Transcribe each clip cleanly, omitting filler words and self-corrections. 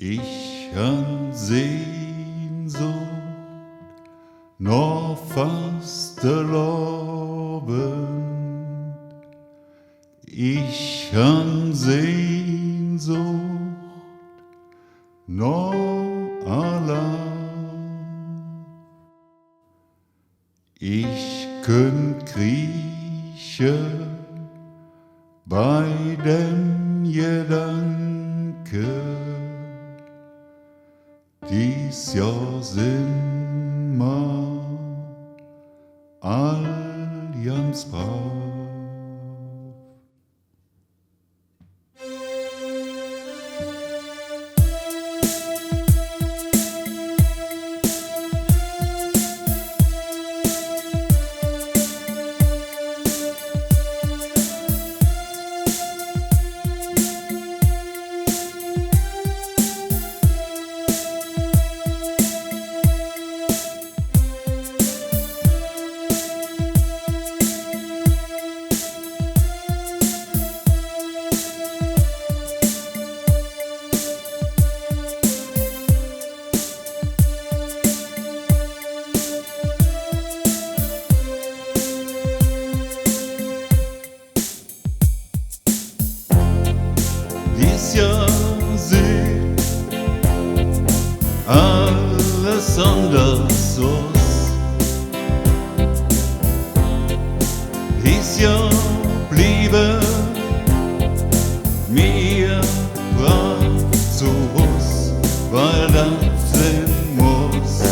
Ich han Sehnsucht noch fastelovend. Ich han Sehnsucht noch allein. Ich könnt kriechen bei dem Gedanke, dies Jahr sind wir all ganz brav. Dies Jahr sieht alles anders aus. Dies Jahr bliebe mir brav zu Hus, weil das sein muss.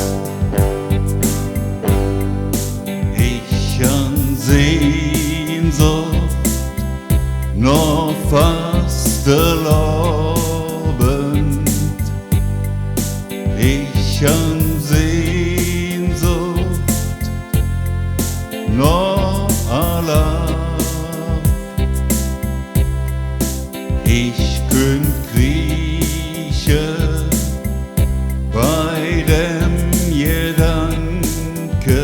Ich han Sehnsucht noch fastelovend. Ich han Sehnsucht noch allein. Ich könnt kriechen bei dem Gedanke,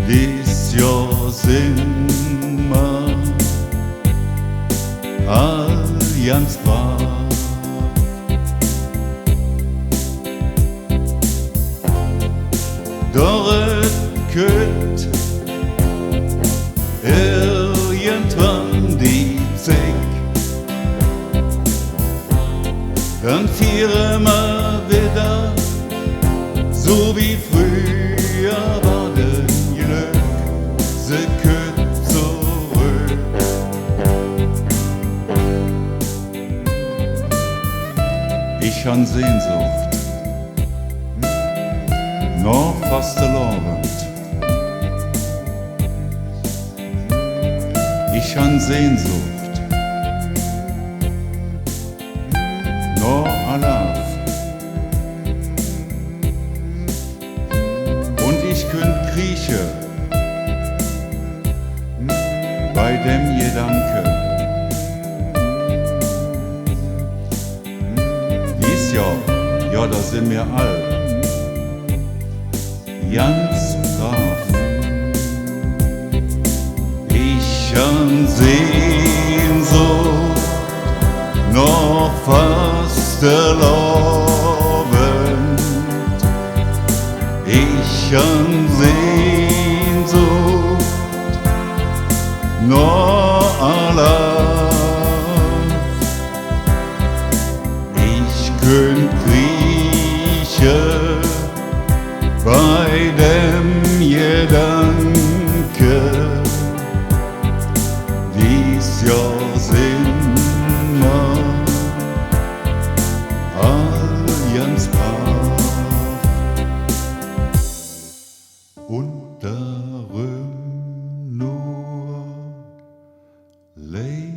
dies Jahr sind wir all ganz brav. Doch es könnt irgendwann die Zeit, dann feiern wir wieder so wie früher, war den Glück, sie könnt zurück. Ich han Sehnsucht noch fastelovend. Ich han Sehnsucht noch allein. Und ich könnt kriechen bei dem Gedanke, dies Jahr, ja, da sind wir all ganz brav. Ich han Sehnsucht noch fastelovend. Ich han Sehnsucht noch allein. Ich könnt kriechen bei dem Gedanke, dies Jahr sind wir all ganz brav. Und darum nur leben.